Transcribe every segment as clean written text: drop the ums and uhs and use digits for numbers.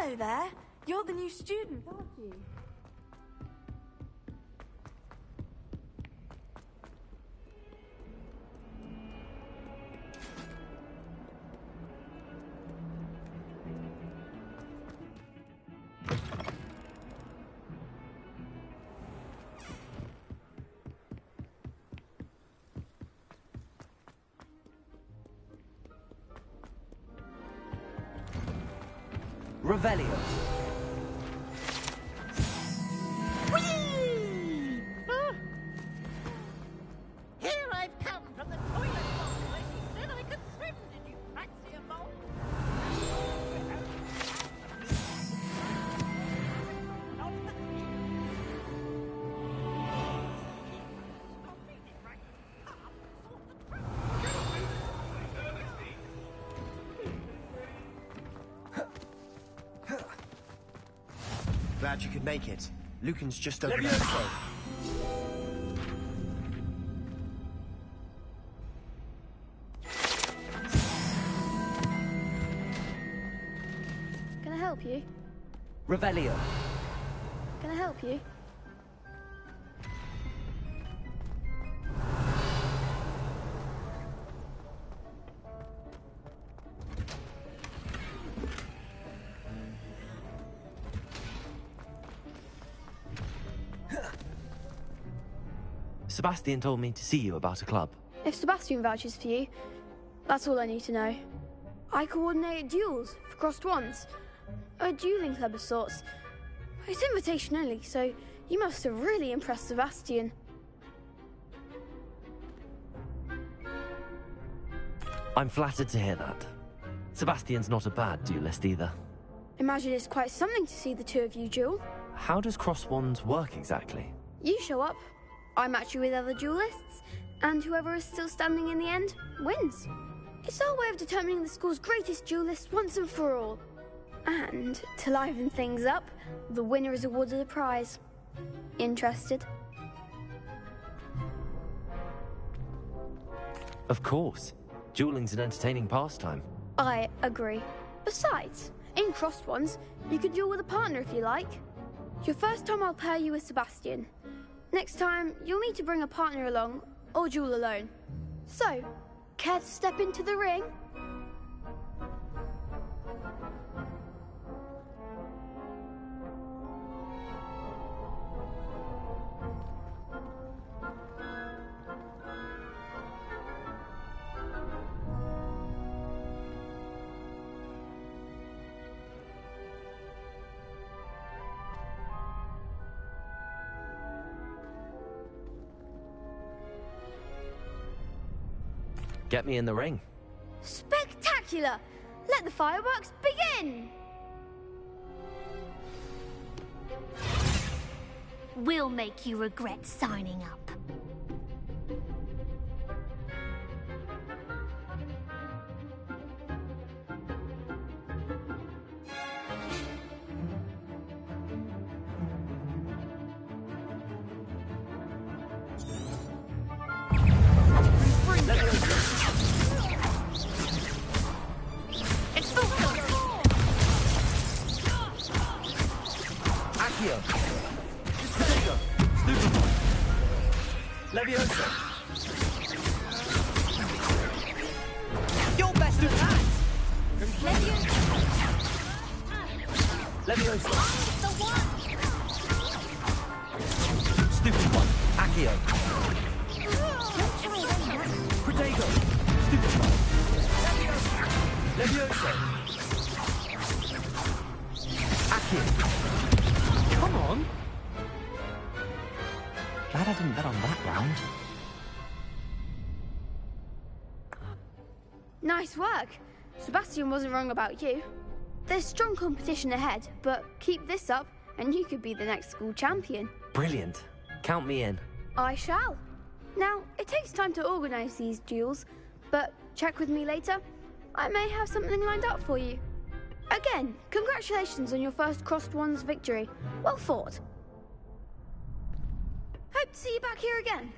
Hello there. You're the new student, aren't you? Revelio. Whee! Here I've come from the toilet box where she said I could swim. Did you fancy a bowl? Not the Stop reading right. Glad you could make it. Lucan's just over there. Can I help you? Revelio. Can I help you? Sebastian told me to see you about a club. If Sebastian vouches for you, that's all I need to know. I coordinate duels for crossed wands. A dueling club of sorts. It's invitation only, so you must have really impressed Sebastian. I'm flattered to hear that. Sebastian's not a bad duelist either. Imagine it's quite something to see the two of you duel. How does cross wands work exactly? You show up, I match you with other duelists, and whoever is still standing in the end wins. It's our way of determining the school's greatest duelist once and for all. And to liven things up, the winner is awarded a prize. Interested? Of course. Dueling's an entertaining pastime. I agree. Besides, in crossed ones, you can duel with a partner if you like. Your first time I'll pair you with Sebastian. Next time, you'll need to bring a partner along, or duel alone. So, care to step into the ring? Get me in the ring. Spectacular! Let the fireworks begin! We'll make you regret signing up. Leviosa! You're best at that! Leviosa! The one! Stupid one! Accio! Protego! Stupid one! Leviosa! Accio! Come on! Glad I didn't bet on that round. Nice work. Sebastian wasn't wrong about you. There's strong competition ahead, but keep this up and you could be the next school champion. Brilliant. Count me in. I shall. Now, it takes time to organise these duels, but check with me later. I may have something lined up for you. Again, congratulations on your first crossed wands victory. Well fought. Hope to see you back here again.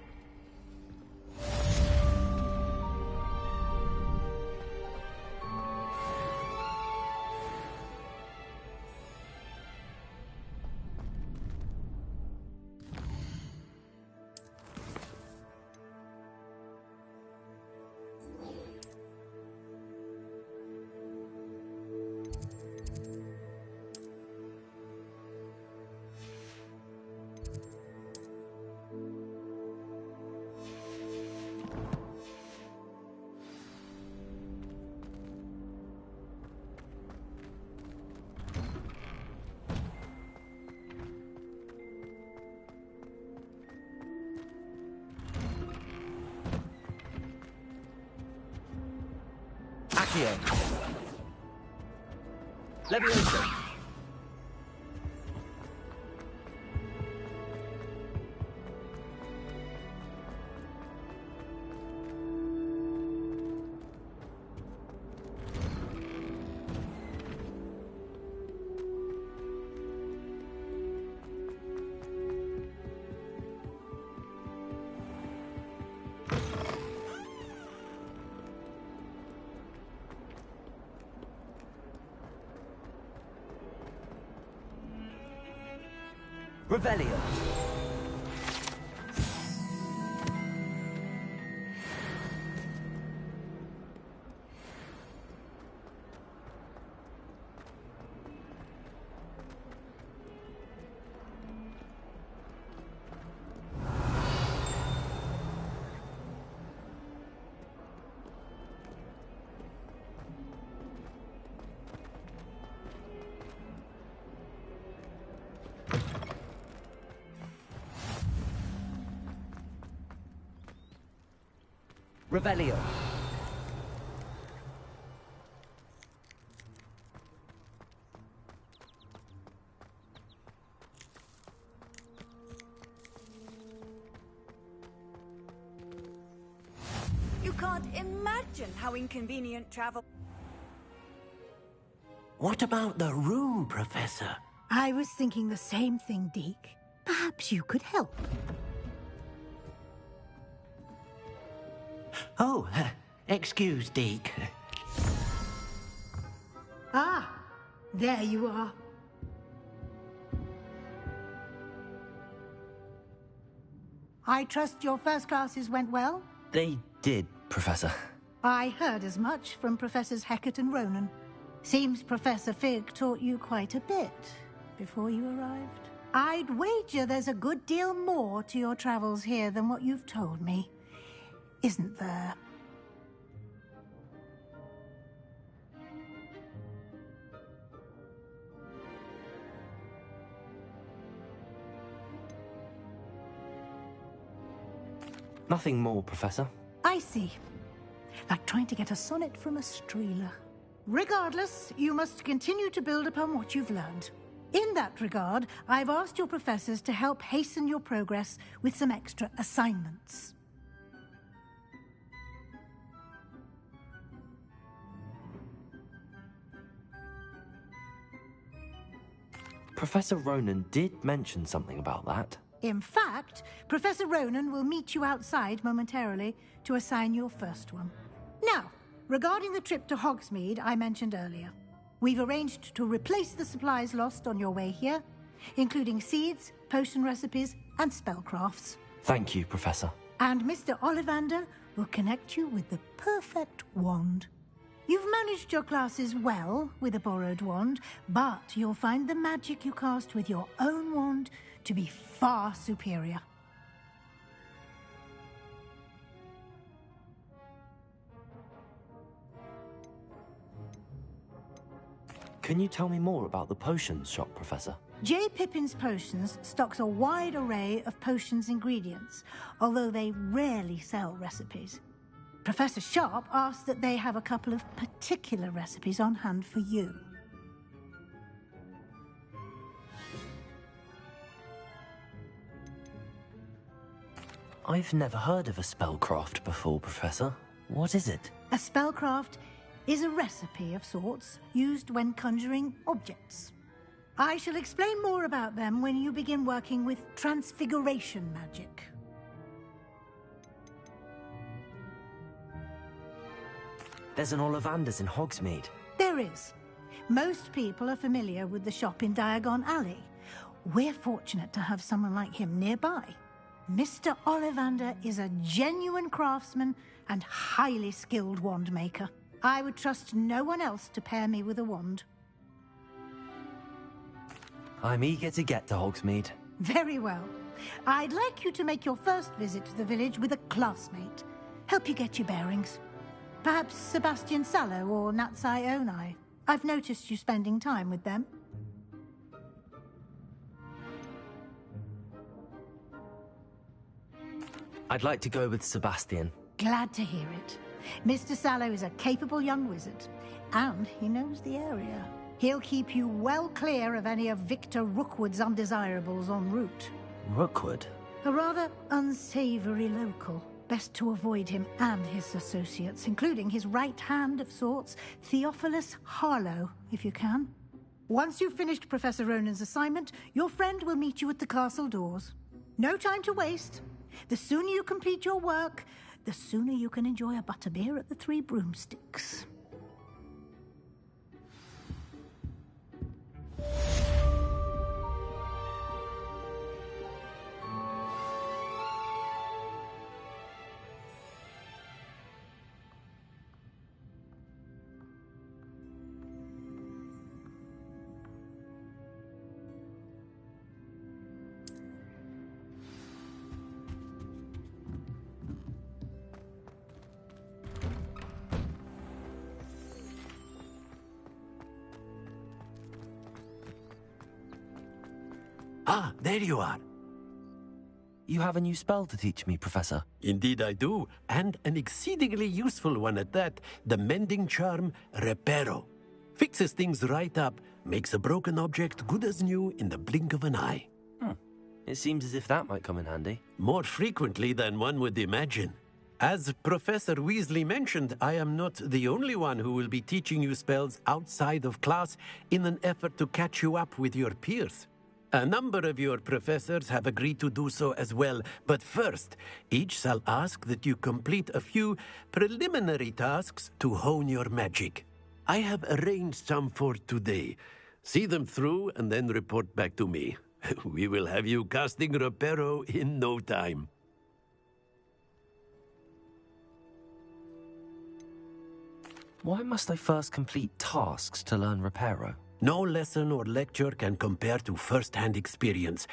Accio. Leviosa. Revelio. Revelio. You can't imagine how inconvenient travel... What about the room, Professor? I was thinking the same thing, Deke. Perhaps you could help. Oh, excuse, Deke. Ah, there you are. I trust your first classes went well? They did, Professor. I heard as much from Professors Hecat and Ronan. Seems Professor Fig taught you quite a bit before you arrived. I'd wager there's a good deal more to your travels here than what you've told me. Isn't there? Nothing more, Professor. I see. Like trying to get a sonnet from a streeler. Regardless, you must continue to build upon what you've learned. In that regard, I've asked your professors to help hasten your progress with some extra assignments. Professor Ronan did mention something about that. In fact, Professor Ronan will meet you outside momentarily to assign your first one. Now, regarding the trip to Hogsmeade I mentioned earlier, we've arranged to replace the supplies lost on your way here, including seeds, potion recipes, and spellcrafts. Thank you, Professor. And Mr. Ollivander will connect you with the perfect wand. You've managed your classes well with a borrowed wand, but you'll find the magic you cast with your own wand to be far superior. Can you tell me more about the potions shop, Professor? J. Pippin's Potions stocks a wide array of potions ingredients, although they rarely sell recipes. Professor Sharp asked that they have a couple of particular recipes on hand for you. I've never heard of a spellcraft before, Professor. What is it? A spellcraft is a recipe of sorts used when conjuring objects. I shall explain more about them when you begin working with transfiguration magic. There's an Ollivander's in Hogsmeade. There is. Most people are familiar with the shop in Diagon Alley. We're fortunate to have someone like him nearby. Mr. Ollivander is a genuine craftsman and highly skilled wand maker. I would trust no one else to pair me with a wand. I'm eager to get to Hogsmeade. Very well. I'd like you to make your first visit to the village with a classmate. Help you get your bearings. Perhaps Sebastian Sallow or Natsai Onai. I've noticed you spending time with them. I'd like to go with Sebastian. Glad to hear it. Mr. Sallow is a capable young wizard, and he knows the area. He'll keep you well clear of any of Victor Rookwood's undesirables en route. Rookwood? A rather unsavory local. Best to avoid him and his associates, including his right hand of sorts, Theophilus Harlow, if you can. Once you've finished Professor Ronan's assignment, your friend will meet you at the castle doors. No time to waste. The sooner you complete your work, the sooner you can enjoy a butterbeer at the Three Broomsticks. Ah, there you are. You have a new spell to teach me, Professor. Indeed I do, and an exceedingly useful one at that. The mending charm, Reparo. Fixes things right up, makes a broken object good as new in the blink of an eye. It seems as if that might come in handy. More frequently than one would imagine. As Professor Weasley mentioned, I am not the only one who will be teaching you spells outside of class in an effort to catch you up with your peers. A number of your professors have agreed to do so as well, but first, each shall ask that you complete a few preliminary tasks to hone your magic. I have arranged some for today. See them through and then report back to me. We will have you casting Reparo in no time. Why must I first complete tasks to learn Reparo? No lesson or lecture can compare to first-hand experience,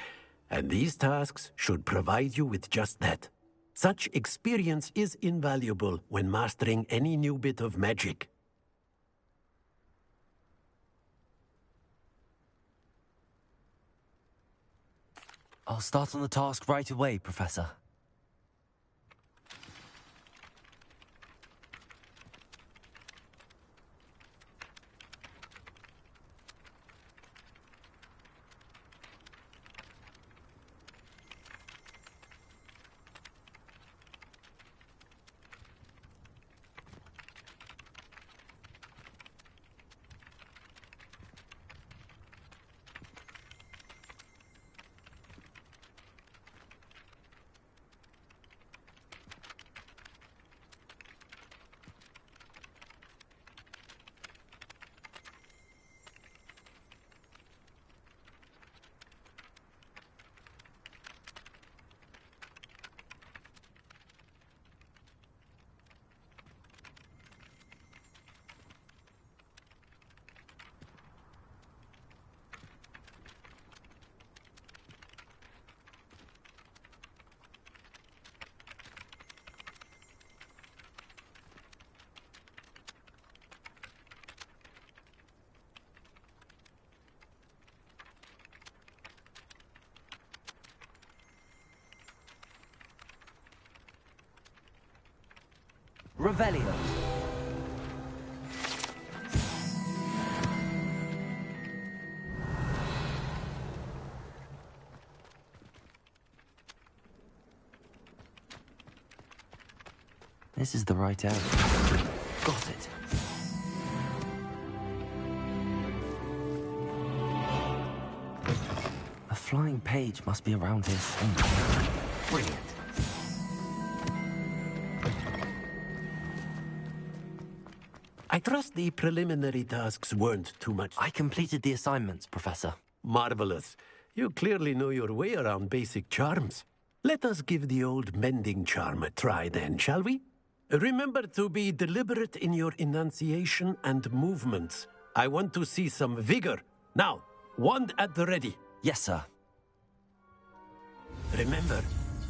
and these tasks should provide you with just that. Such experience is invaluable when mastering any new bit of magic. I'll start on the task right away, Professor. Revelio. This is the right area. Got it. A flying page must be around here somewhere. Brilliant. I trust the preliminary tasks weren't too much. I completed the assignments, Professor. Marvelous. You clearly know your way around basic charms. Let us give the old mending charm a try then, shall we? Remember to be deliberate in your enunciation and movements. I want to see some vigor. Now, wand at the ready. Yes, sir. Remember,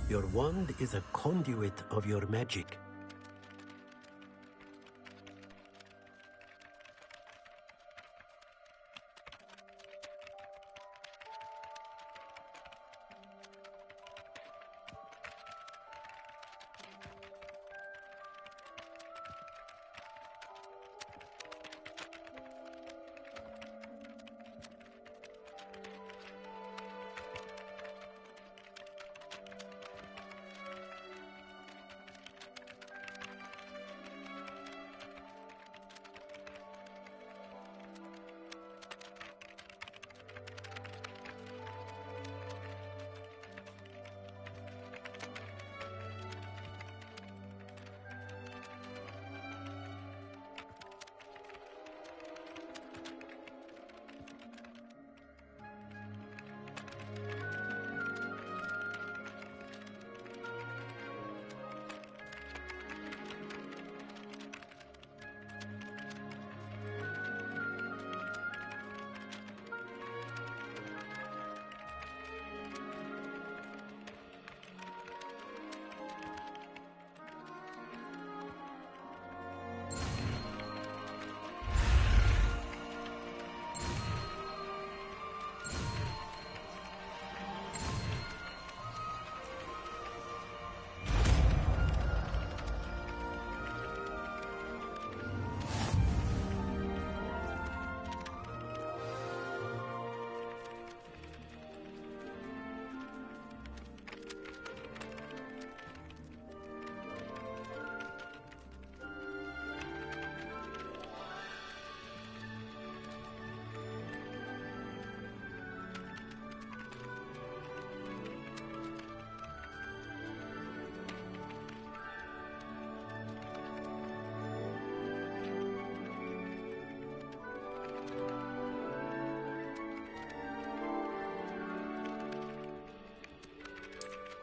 your wand is a conduit of your magic.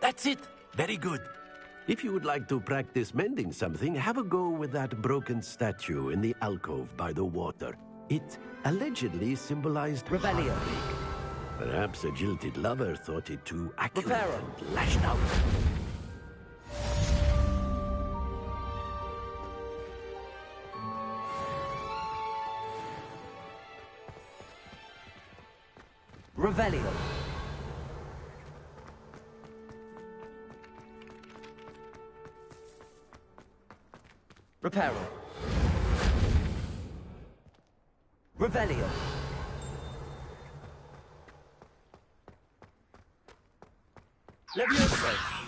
That's it. Very good. If you would like to practice mending something, have a go with that broken statue in the alcove by the water. It allegedly symbolized Revelio. heartbreak. Perhaps a jilted lover thought it too accurate Reparo. and lashed out. Revelio. Reparo. Revelio. Levioso.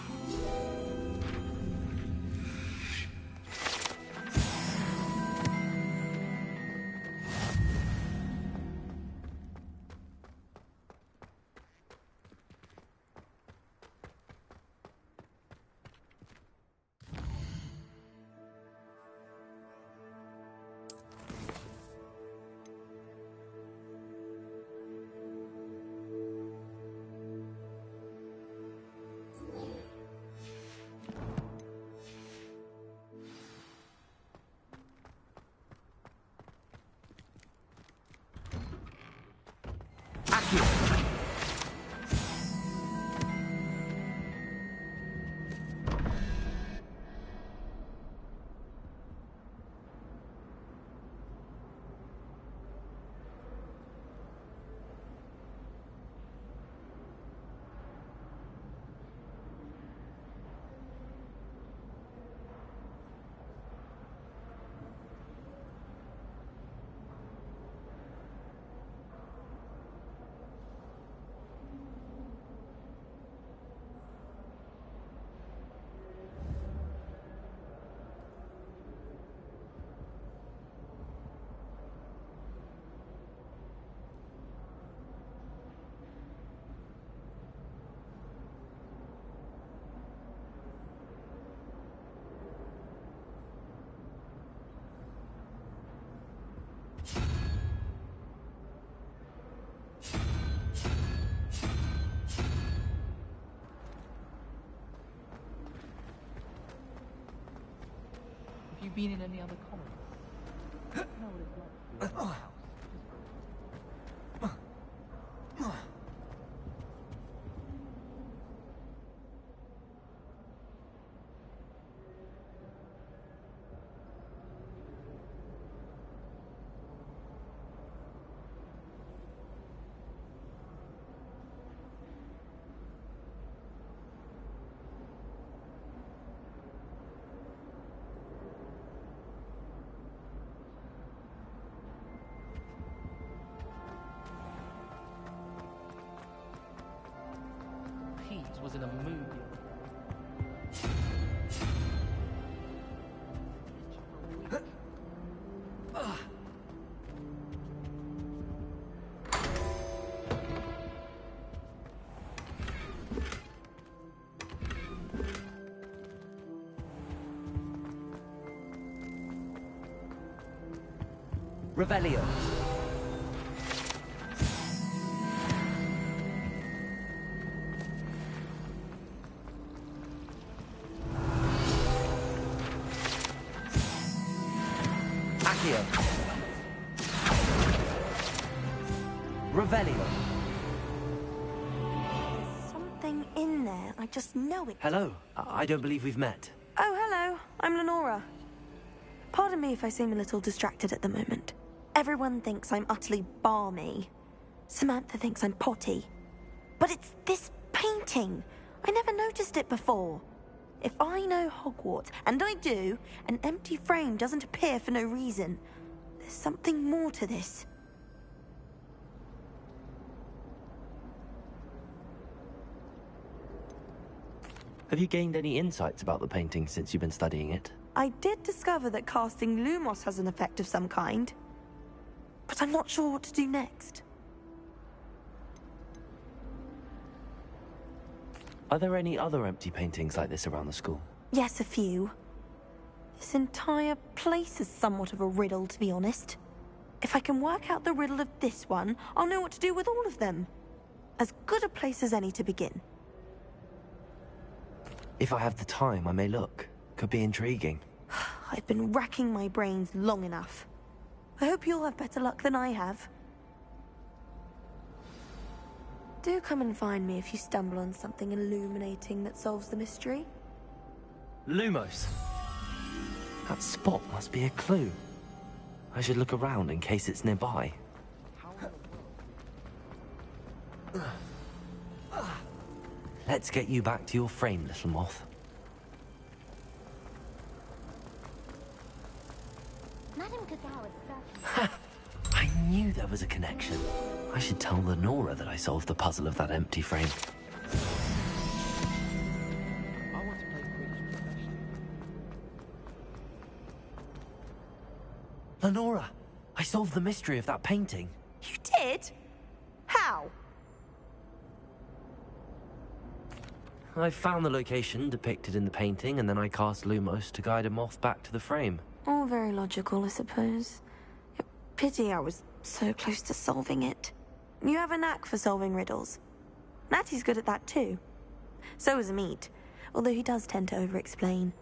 Have you been in any other colonies? You know what it's like to be in a house. Peeves was in a mood the other day. Revelio. Accio. Revelio. There's something in there. I just know it. Hello. I don't believe we've met. Oh, hello. I'm Lenora. Pardon me if I seem a little distracted at the moment. Everyone thinks I'm utterly balmy. Samantha thinks I'm potty. But it's this painting. I never noticed it before. If I know Hogwarts, and I do, an empty frame doesn't appear for no reason. There's something more to this. Have you gained any insights about the painting since you've been studying it? I did discover that casting Lumos has an effect of some kind. But I'm not sure what to do next. Are there any other empty paintings like this around the school? Yes, a few. This entire place is somewhat of a riddle, to be honest. If I can work out the riddle of this one, I'll know what to do with all of them. As good a place as any to begin. If I have the time, I may look. Could be intriguing. I've been racking my brains long enough. I hope you'll have better luck than I have. Do come and find me if you stumble on something illuminating that solves the mystery. Lumos. That spot must be a clue. I should look around in case it's nearby. Let's get you back to your frame, little moth. Madame Kagao is certain. I knew there was a connection. I should tell Lenora that I solved the puzzle of that empty frame. I want to play Quidditch professionally. Lenora, I solved the mystery of that painting. You did? How? I found the location depicted in the painting, and then I cast Lumos to guide a moth back to the frame. All very logical, I suppose. Pity I was so close to solving it. You have a knack for solving riddles. Natty's good at that too. So is Amit, although he does tend to over-explain.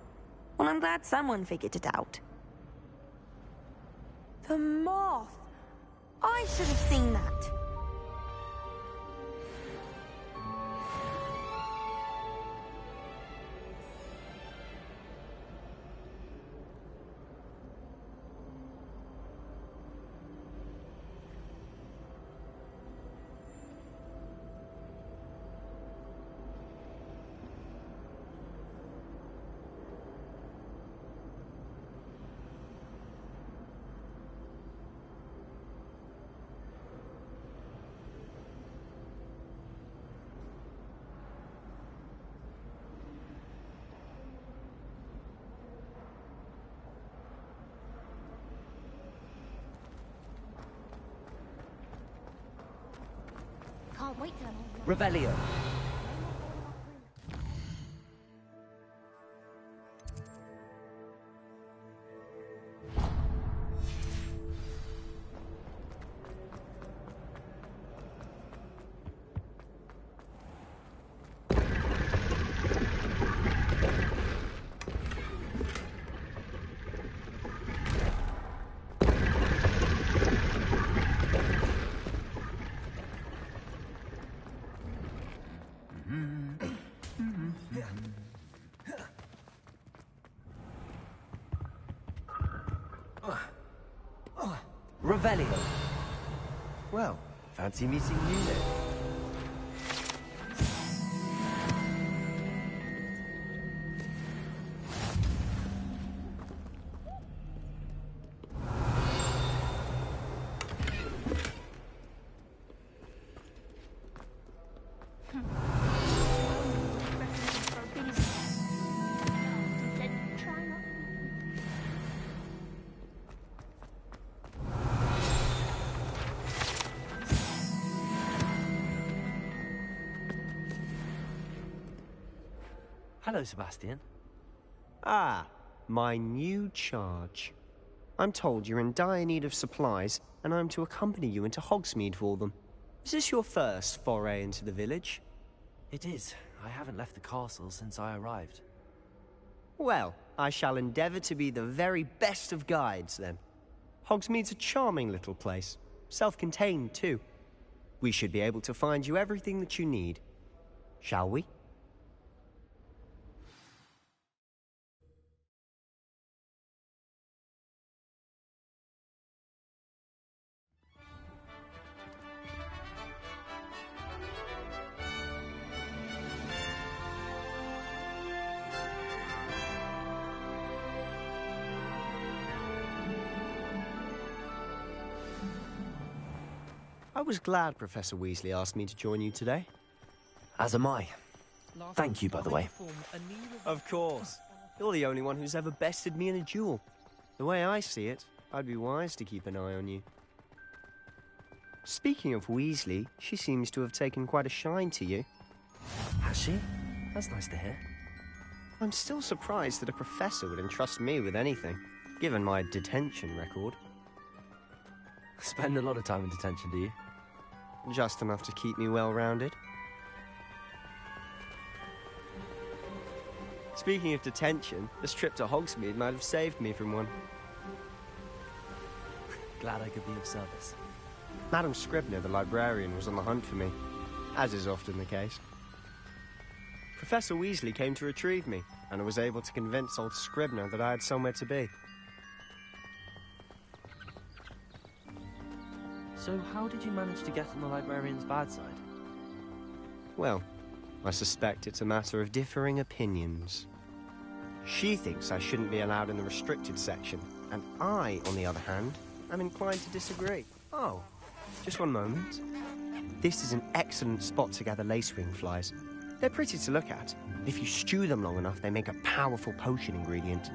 Well, I'm glad someone figured it out. The moth! I should have seen that. Can't wait till I'm on. Revelio. Revelio. Well, fancy meeting you then. Hello, Sebastian. Ah, my new charge. I'm told you're in dire need of supplies, and I'm to accompany you into Hogsmeade for them. Is this your first foray into the village? It is. I haven't left the castle since I arrived. Well, I shall endeavour to be the very best of guides, then. Hogsmeade's a charming little place. Self-contained, too. We should be able to find you everything that you need. Shall we? I was glad Professor Weasley asked me to join you today. As am I. Thank you, by the way. Of course. You're the only one who's ever bested me in a duel. The way I see it, I'd be wise to keep an eye on you. Speaking of Weasley, she seems to have taken quite a shine to you. Has she? That's nice to hear. I'm still surprised that a professor would entrust me with anything, given my detention record. Spend a lot of time in detention, do you? Just enough to keep me well-rounded. Speaking of detention, this trip to Hogsmeade might have saved me from one. Glad I could be of service. Madam Scribner, the librarian, was on the hunt for me, as is often the case. Professor Weasley came to retrieve me, and I was able to convince old Scribner that I had somewhere to be. So how did you manage to get on the librarian's bad side? Well, I suspect it's a matter of differing opinions. She thinks I shouldn't be allowed in the restricted section, and I, on the other hand, am inclined to disagree. Oh, just one moment. This is an excellent spot to gather lacewing flies. They're pretty to look at. If you stew them long enough, they make a powerful potion ingredient.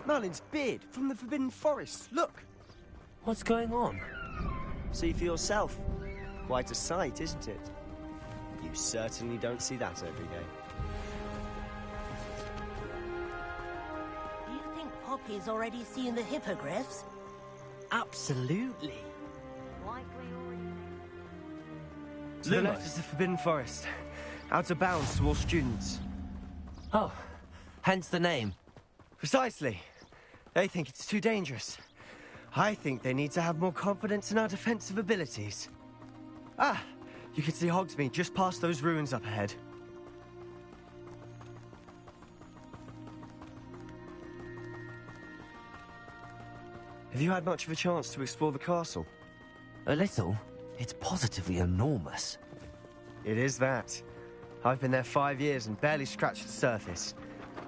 Merlin's beard from the Forbidden Forest. Look! What's going on? See for yourself. Quite a sight, isn't it? You certainly don't see that every day. Do you think Poppy's already seen the hippogriffs? Absolutely. Likely already. To the left is the Forbidden Forest. Out of bounds to all students. Oh, hence the name. Precisely. They think it's too dangerous. I think they need to have more confidence in our defensive abilities. Ah, you can see Hogsmeade just past those ruins up ahead. Have you had much of a chance to explore the castle? A little. It's positively enormous. It is that. I've been there 5 years and barely scratched the surface.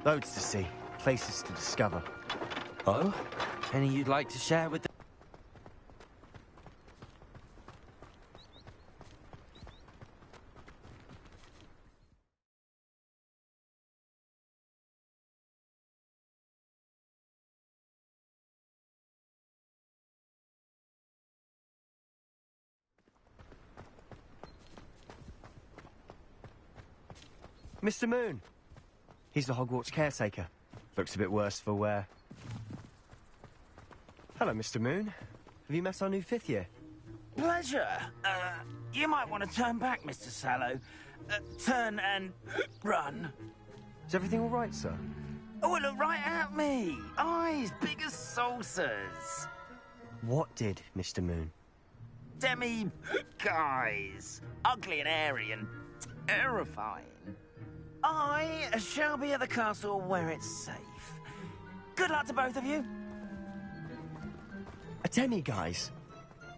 Loads to see, places to discover. Oh? Any you'd like to share with the... Mr. Moon. He's the Hogwarts caretaker. Looks a bit worse for wear. Hello, Mr. Moon. Have you met our new 5th year? Pleasure. You might want to turn back, Mr. Sallow. Turn and run. Is everything all right, sir? Oh, look right at me. Eyes big as saucers. What did, Mr. Moon? Guys. Ugly and airy and terrifying. I shall be at the castle where it's safe. Good luck to both of you. A demi-guise?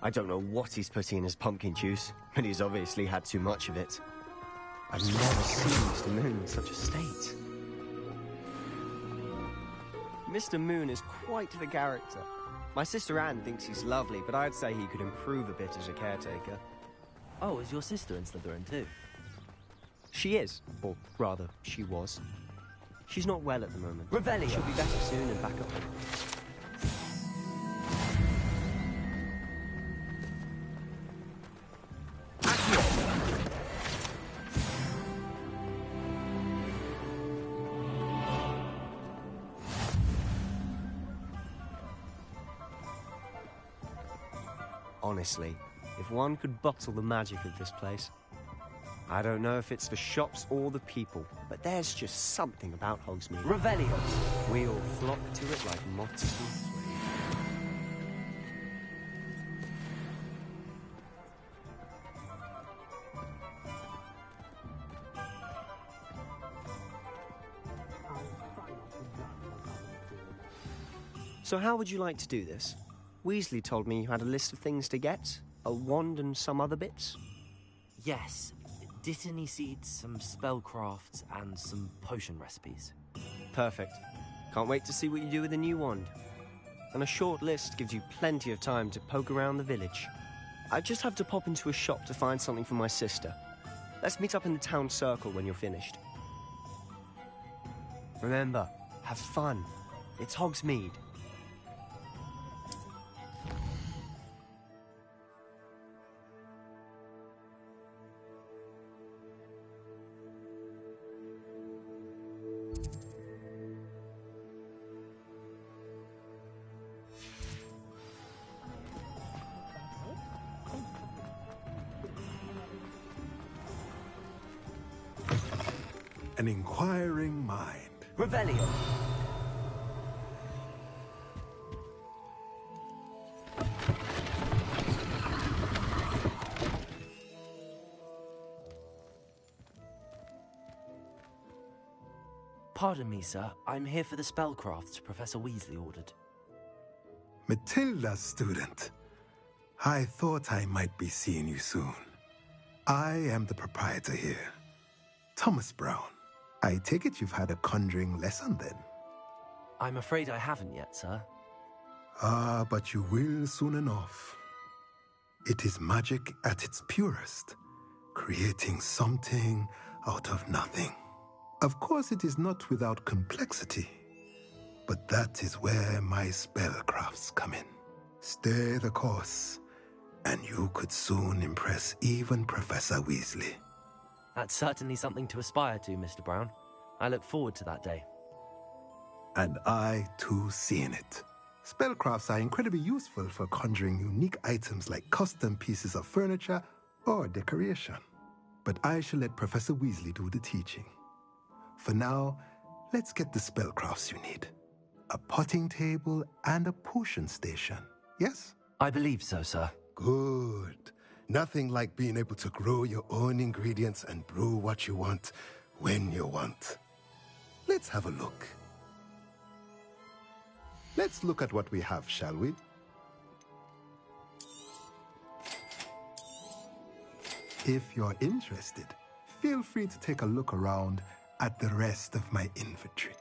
I don't know what he's putting in his pumpkin juice, but he's obviously had too much of it. I've never seen Mr. Moon in such a state. Mr. Moon is quite the character. My sister Anne thinks he's lovely, but I'd say he could improve a bit as a caretaker. Oh, is your sister in Slytherin too? She is, or rather, she was. She's not well at the moment. Revelio. She'll be better soon and back up. Honestly, if one could bottle the magic of this place. I don't know if it's the shops or the people, but there's just something about Hogsmeade. Revelio. We all flock to it like moths to a flame. So how would you like to do this? Weasley told me you had a list of things to get, a wand and some other bits. Yes. Dittany seeds, some spellcrafts, and some potion recipes. Perfect. Can't wait to see what you do with the new wand. And a short list gives you plenty of time to poke around the village. I just have to pop into a shop to find something for my sister. Let's meet up in the town circle when you're finished. Remember, have fun. It's Hogsmeade. an inquiring mind. Revelio. Pardon me, sir. I'm here for the spellcrafts Professor Weasley ordered. Matilda's student. I thought I might be seeing you soon. I am the proprietor here, Thomas Brown. I take it you've had a conjuring lesson then? I'm afraid I haven't yet, sir. Ah, but you will soon enough. It is magic at its purest, creating something out of nothing. Of course, it is not without complexity, but that is where my spellcrafts come in. Stay the course, and you could soon impress even Professor Weasley. That's certainly something to aspire to, Mr. Brown. I look forward to that day. And I, too, seeing it. Spellcrafts are incredibly useful for conjuring unique items like custom pieces of furniture or decoration. But I shall let Professor Weasley do the teaching. For now, let's get the spellcrafts you need. A potting table and a potion station, yes? I believe so, sir. Good. Nothing like being able to grow your own ingredients and brew what you want when you want. Let's have a look. Let's look at what we have, shall we? If you're interested, feel free to take a look around at the rest of my inventory.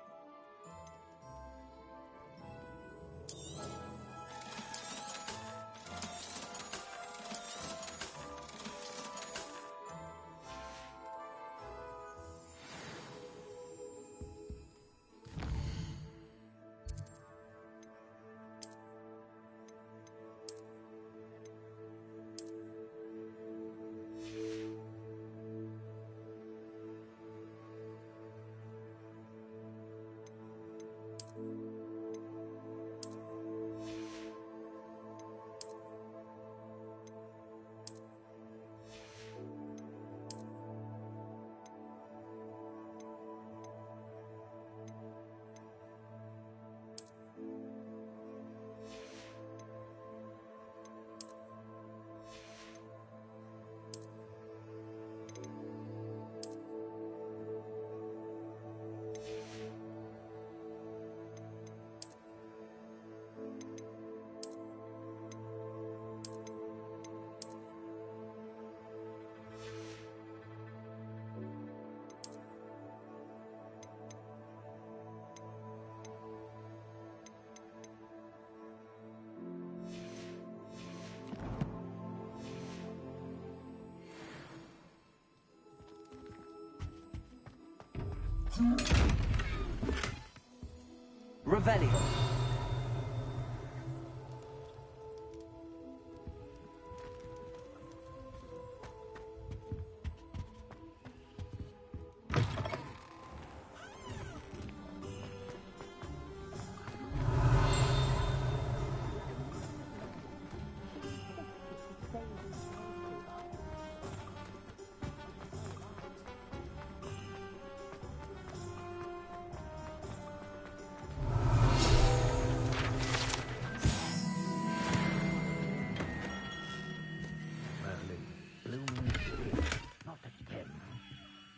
Revelio.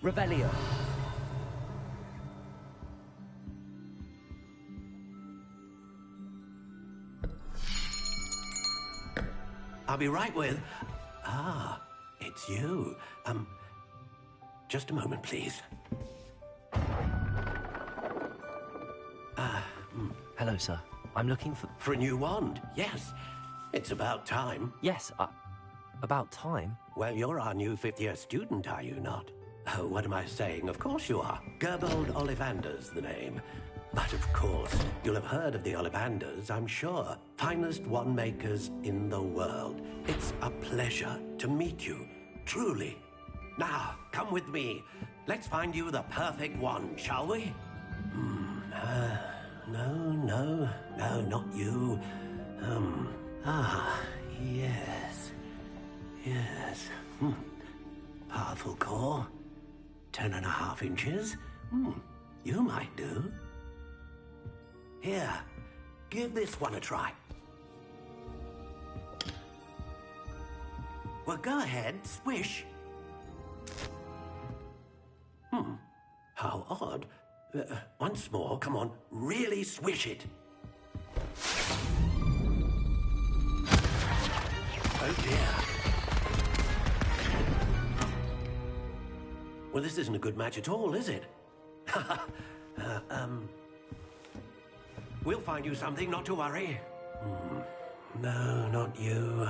Revelio. I'll be right with... Ah, it's you. Just a moment, please. Hello, sir. I'm looking for... For a new wand, yes. It's about time. Yes, about time? Well, you're our new fifth-year student, are you not? Oh, what am I saying? Of course you are. Gerbold Ollivander's the name. But of course, you'll have heard of the Ollivanders, I'm sure. Finest wand makers in the world. It's a pleasure to meet you, truly. Now, come with me. Let's find you the perfect wand, shall we? No, not you. Yes. Powerful core. 10.5 inches. You might do. Here, give this one a try. Well, go ahead, swish. How odd. Once more, come on, really swish it. Oh dear. Well, this isn't a good match at all, is it? We'll find you something, not to worry. No, not you.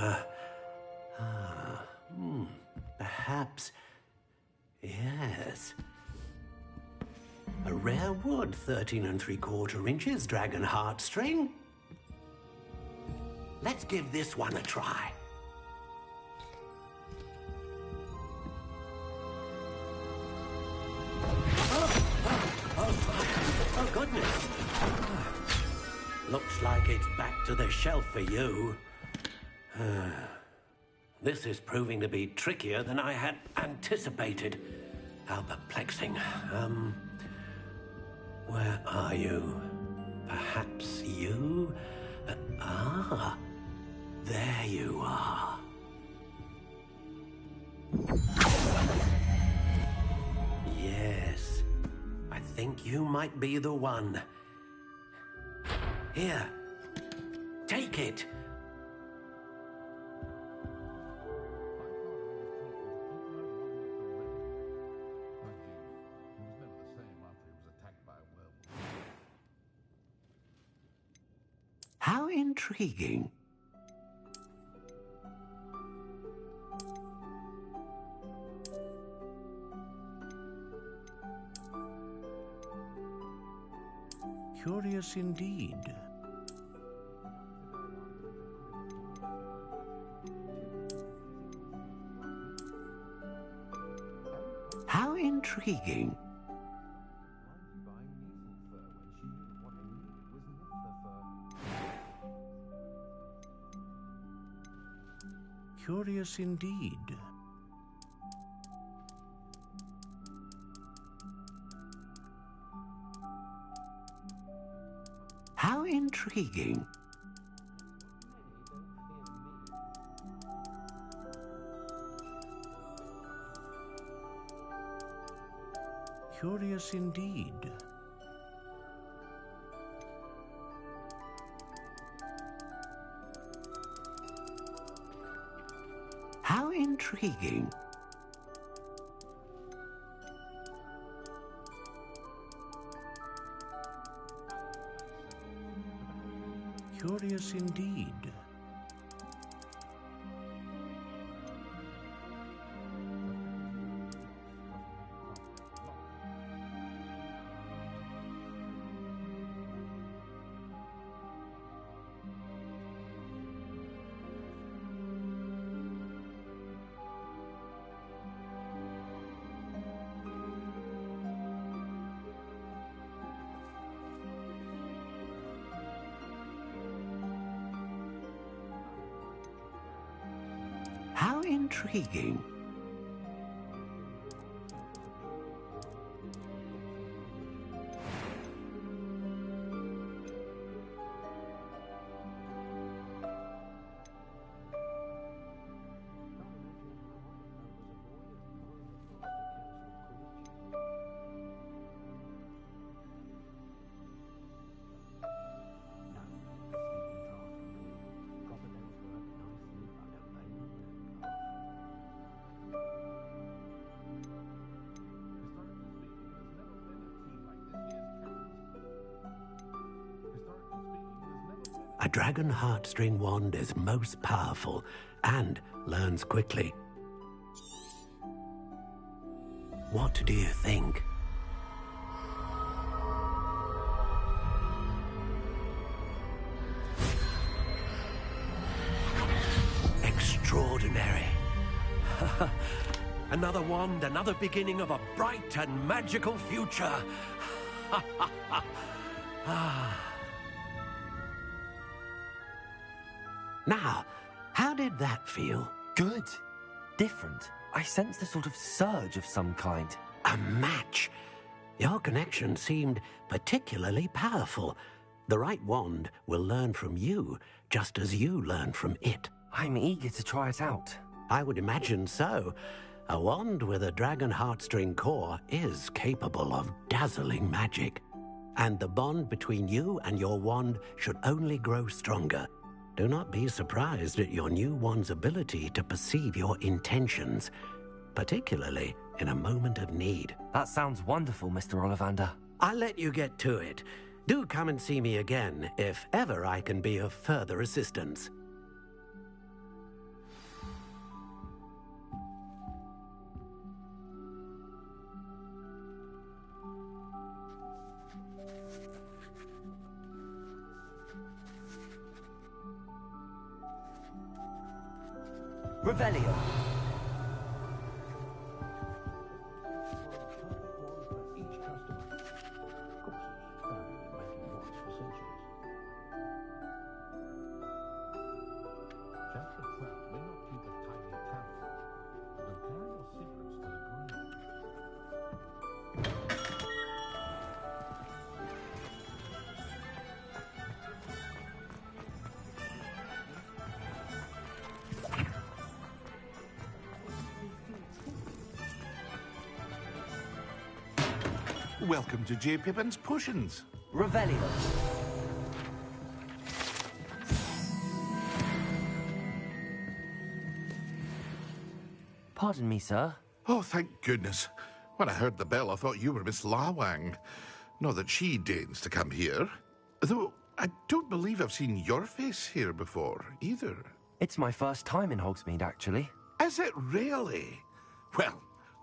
Perhaps... Yes. A rare wood, 13 3/4 inches, dragon heartstring. Let's give this one a try. Oh, goodness. Looks like it's back to the shelf for you. This is proving to be trickier than I had anticipated. How perplexing. Where are you? Perhaps you? There you are. Yes, I think you might be the one. Here, take it. How intriguing. Curious indeed. How intriguing. Curious indeed. How intriguing. Curious indeed. How intriguing. Curious indeed. How intriguing. A dragon heartstring wand is most powerful and learns quickly. What do you think? Extraordinary. Another wand, another beginning of a bright and magical future. Now, how did that feel? Good. Different. I sensed a sort of surge of some kind. A match? Your connection seemed particularly powerful. The right wand will learn from you, just as you learn from it. I'm eager to try it out. I would imagine so. A wand with a dragon heartstring core is capable of dazzling magic. And the bond between you and your wand should only grow stronger. Do not be surprised at your new wand's ability to perceive your intentions, particularly in a moment of need. That sounds wonderful, Mr. Ollivander. I'll let you get to it. Do come and see me again if ever I can be of further assistance. Revelio. Welcome to J. Pippin's Potions. Revelio. Pardon me, sir. Oh, thank goodness. When I heard the bell, I thought you were Miss Lawang. Not that she deigns to come here. Though I don't believe I've seen your face here before, either. It's my first time in Hogsmeade, actually. Is it really? Well,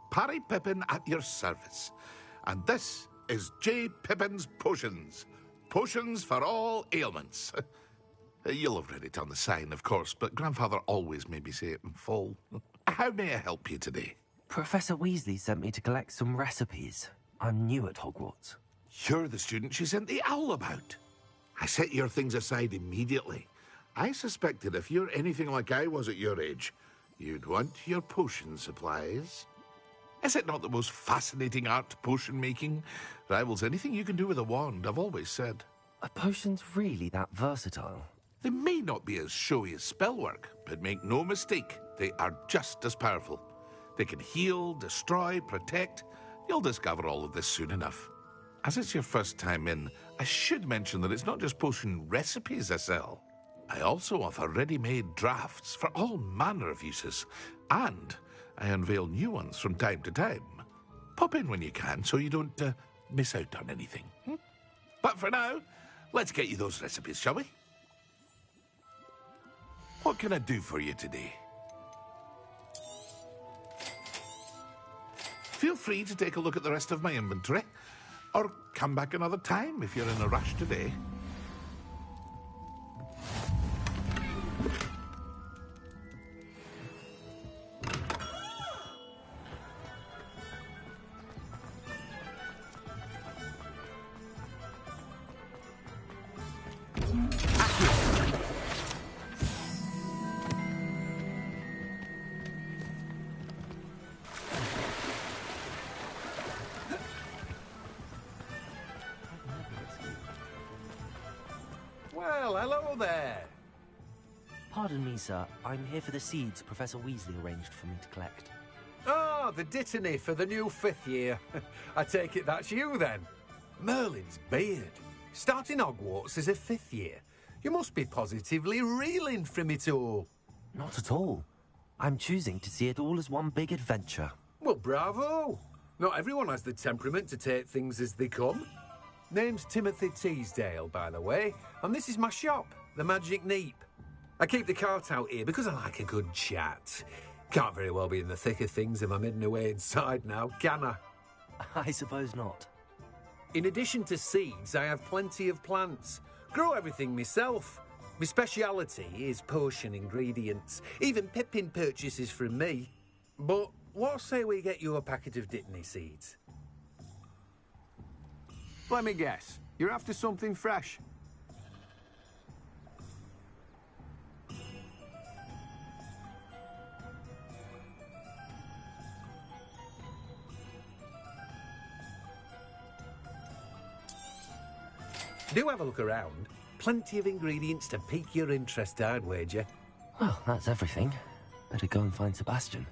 Parry Pippin at your service. And this is J. Pippin's Potions. Potions for all ailments. You'll have read it on the sign, of course, but Grandfather always made me say it in full. How may I help you today? Professor Weasley sent me to collect some recipes. I'm new at Hogwarts. You're the student she sent the owl about. I set your things aside immediately. I suspected if you're anything like I was at your age, you'd want your potion supplies. Is it not the most fascinating art, potion making? Rivals anything you can do with a wand, I've always said. Are potions really that versatile? They may not be as showy as spellwork, but make no mistake, they are just as powerful. They can heal, destroy, protect. You'll discover all of this soon enough. As it's your first time in, I should mention that it's not just potion recipes I sell. I also offer ready-made drafts for all manner of uses, and I unveil new ones from time to time. Pop in when you can so you don't miss out on anything. But for now, let's get you those recipes, shall we? What can I do for you today? Feel free to take a look at the rest of my inventory, or come back another time if you're in a rush today. Well, hello there. Pardon me, sir. I'm here for the seeds Professor Weasley arranged for me to collect. Ah, the dittany for the new 5th year. I take it that's you, then. Merlin's beard. Starting Hogwarts as a 5th year. You must be positively reeling from it all. Not at all. I'm choosing to see it all as one big adventure. Well, bravo. Not everyone has the temperament to take things as they come. Name's Timothy Teasdale, by the way, and this is my shop, the Magic Neep. I keep the cart out here because I like a good chat. Can't very well be in the thick of things if I'm hidden away inside now, can I? I suppose not. In addition to seeds, I have plenty of plants. Grow everything myself. My speciality is potion ingredients. Even Pippin purchases from me. But what say we get you a packet of Dittany seeds? Let me guess. You're after something fresh. Do have a look around. Plenty of ingredients to pique your interest, I'd wager. Well, that's everything. Better go and find Sebastian.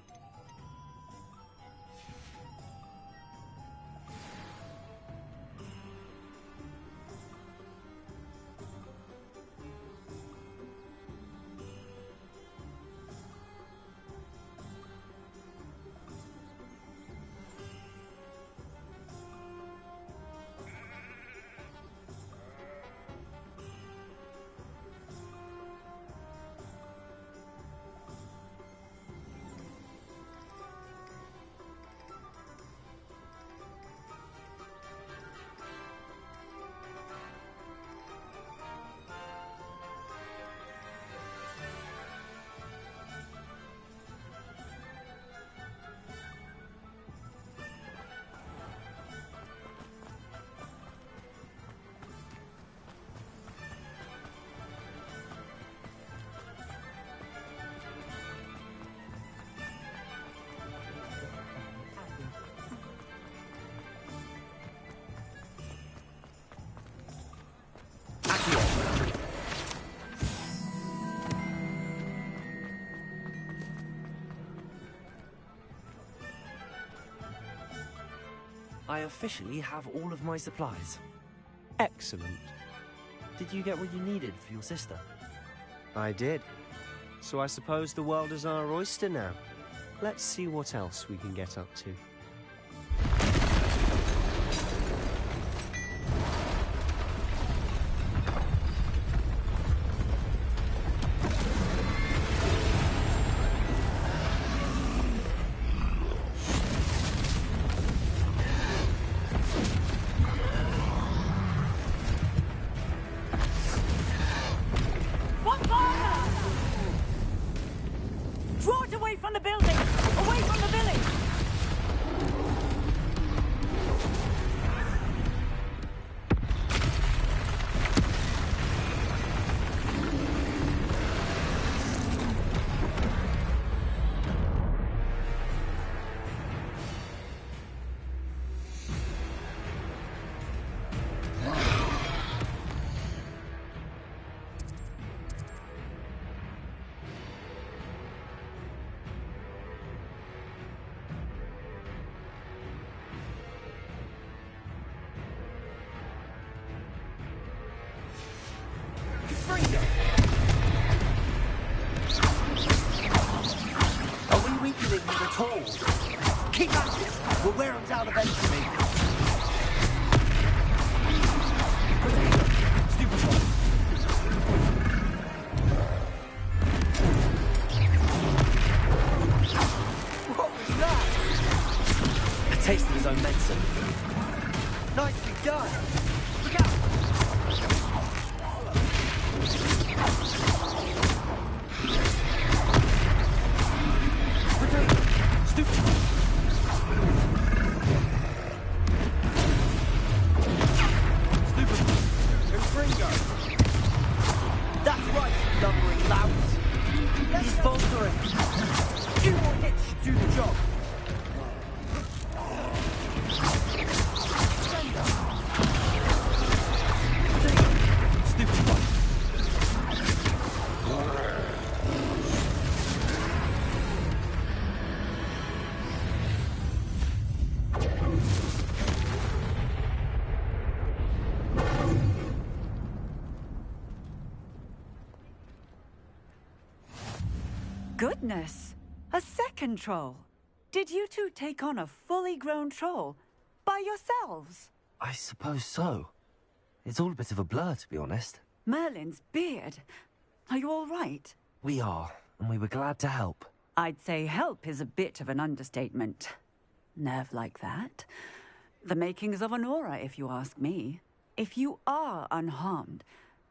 I officially have all of my supplies. Excellent. Did you get what you needed for your sister? I did. So I suppose the world is our oyster now. Let's see what else we can get up to. Draw it away from the building! Away from the village! Are we weakening them at all? Keep at it! We'll wear them down eventually. Stupid one. What was that? A taste of his own medicine. Nicely done! Look out! Stupid. Stupid. Ringo. That's right, lumbering louts. He's faltering. 2 more hits should do the job. Stupid one. Goodness! A second troll! Did you two take on a fully grown troll? By yourselves? I suppose so. It's all a bit of a blur, to be honest. Merlin's beard. Are you all right? We are, and we were glad to help. I'd say help is a bit of an understatement. Nerve like that. The makings of an aura, if you ask me. If you are unharmed,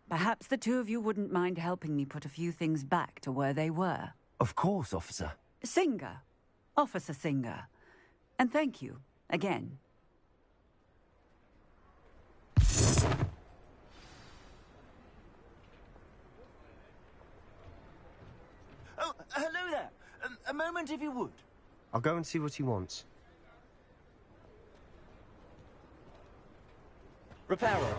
perhaps the two of you wouldn't mind helping me put a few things back to where they were. Of course, officer. Singer. Officer Singer. And thank you, again. Oh, hello there. A moment if you would. I'll go and see what he wants. Reparo.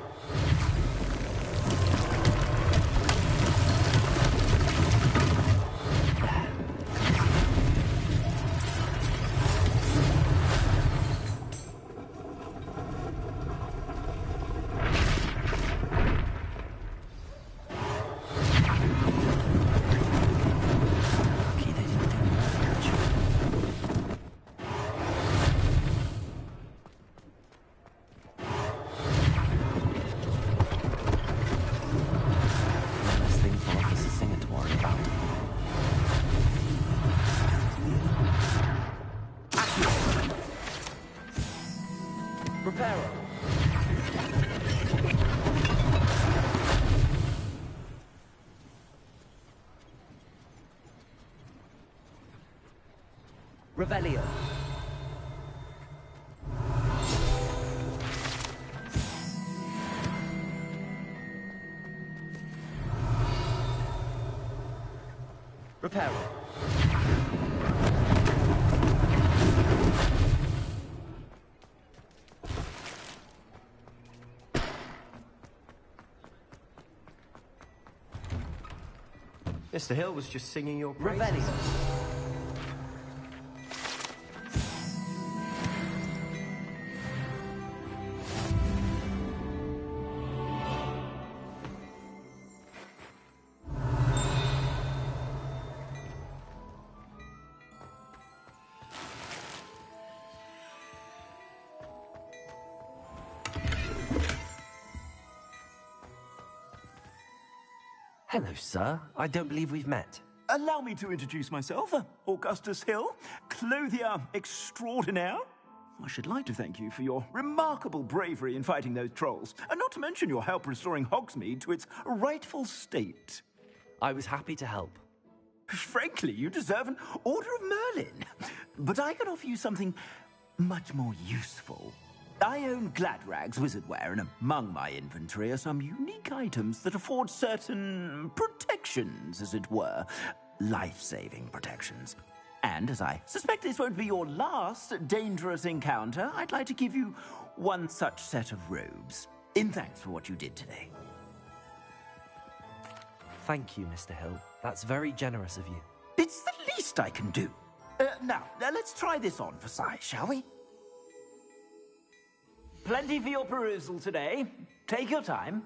Reparo. Revelio. Reparo. Mr. Hill was just singing your praises. Revelio. Hello, sir. I don't believe we've met. Allow me to introduce myself, Augustus Hill, clothier extraordinaire. I should like to thank you for your remarkable bravery in fighting those trolls, and not to mention your help restoring Hogsmeade to its rightful state. I was happy to help. Frankly, you deserve an Order of Merlin. But I can offer you something much more useful. I own Gladrag's wizardware, and among my inventory are some unique items that afford certain protections, as it were. Life-saving protections. And as I suspect this won't be your last dangerous encounter, I'd like to give you one such set of robes, in thanks for what you did today. Thank you, Mr. Hill. That's very generous of you. It's the least I can do. Now, let's try this on for size, shall we? Plenty for your perusal today. Take your time.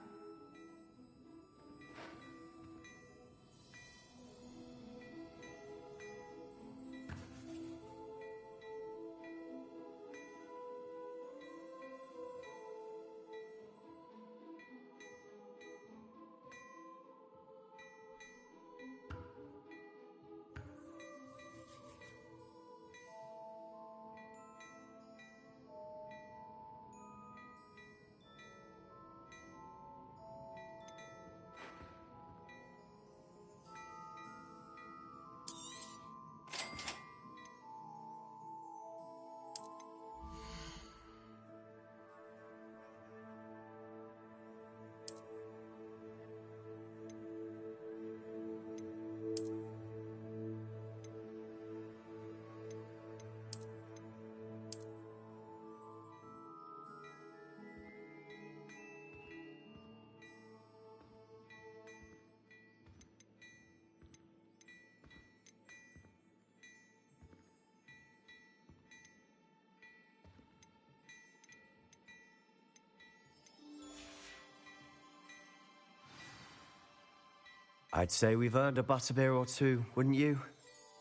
I'd say we've earned a butterbeer or two, wouldn't you?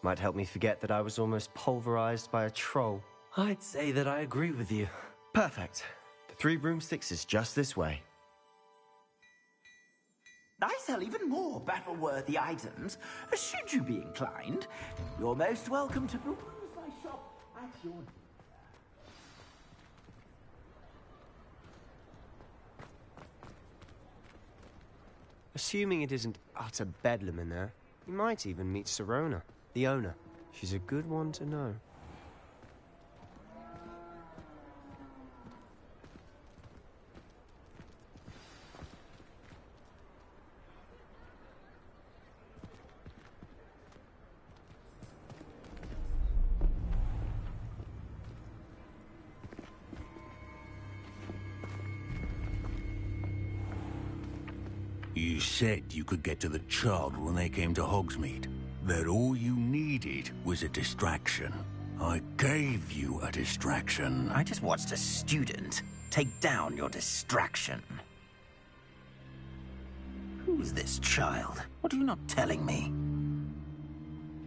Might help me forget that I was almost pulverized by a troll. I'd say that I agree with you. Perfect. The 3 broomsticks is just this way. I sell even more battle-worthy items. Should you be inclined, you're most welcome to peruse my shop at your... Assuming it isn't utter bedlam in there, you might even meet Sirona, the owner. She's a good one to know. You said you could get to the child when they came to Hogsmeade. That all you needed was a distraction. I gave you a distraction. I just watched a student take down your distraction. Who's this child? What are you not telling me?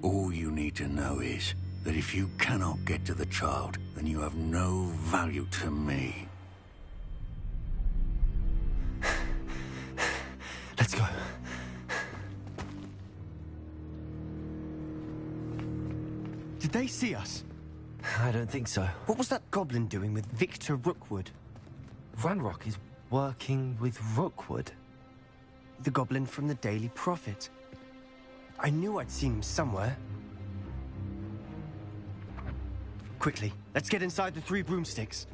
All you need to know is that if you cannot get to the child, then you have no value to me. Let's go. Did they see us? I don't think so. What was that goblin doing with Victor Rookwood? Ranrock is working with Rookwood. The goblin from the Daily Prophet. I knew I'd seen him somewhere. Quickly, let's get inside the 3 broomsticks.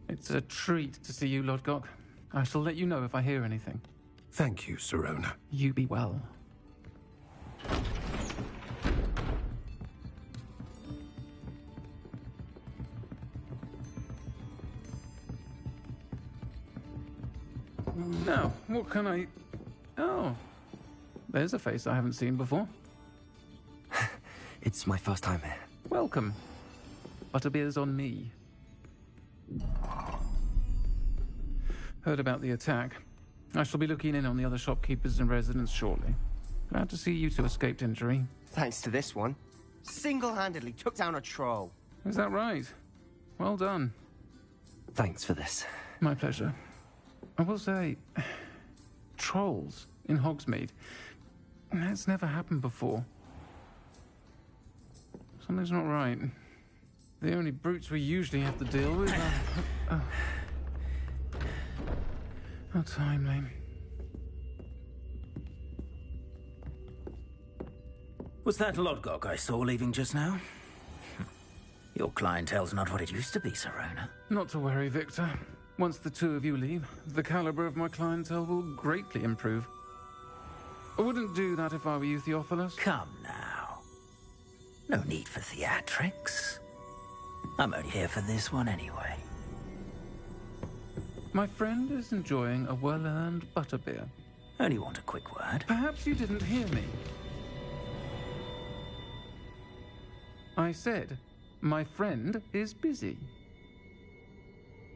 It's a treat to see you, Lodgok. I shall let you know if I hear anything. Thank you, Sirona. You be well. Now, what can I... Oh, there's a face I haven't seen before. It's my first time here. Welcome. Butterbeer's on me. Heard about the attack. I shall be looking in on the other shopkeepers and residents shortly. Glad to see you two escaped injury. Thanks to this one. Single-handedly took down a troll. Is that right? Well done. Thanks for this. My pleasure. I will say, trolls in Hogsmeade. That's never happened before. Something's not right. The only brutes we usually have to deal with are... How timely. Was that Lodgok I saw leaving just now? Your clientele's not what it used to be, Sirona. Not to worry, Victor. Once the two of you leave, the caliber of my clientele will greatly improve. I wouldn't do that if I were you, Theophilus. Come now. No need for theatrics. I'm only here for this one anyway. My friend is enjoying a well-earned butterbeer. Only want a quick word. Perhaps you didn't hear me. I said, my friend is busy.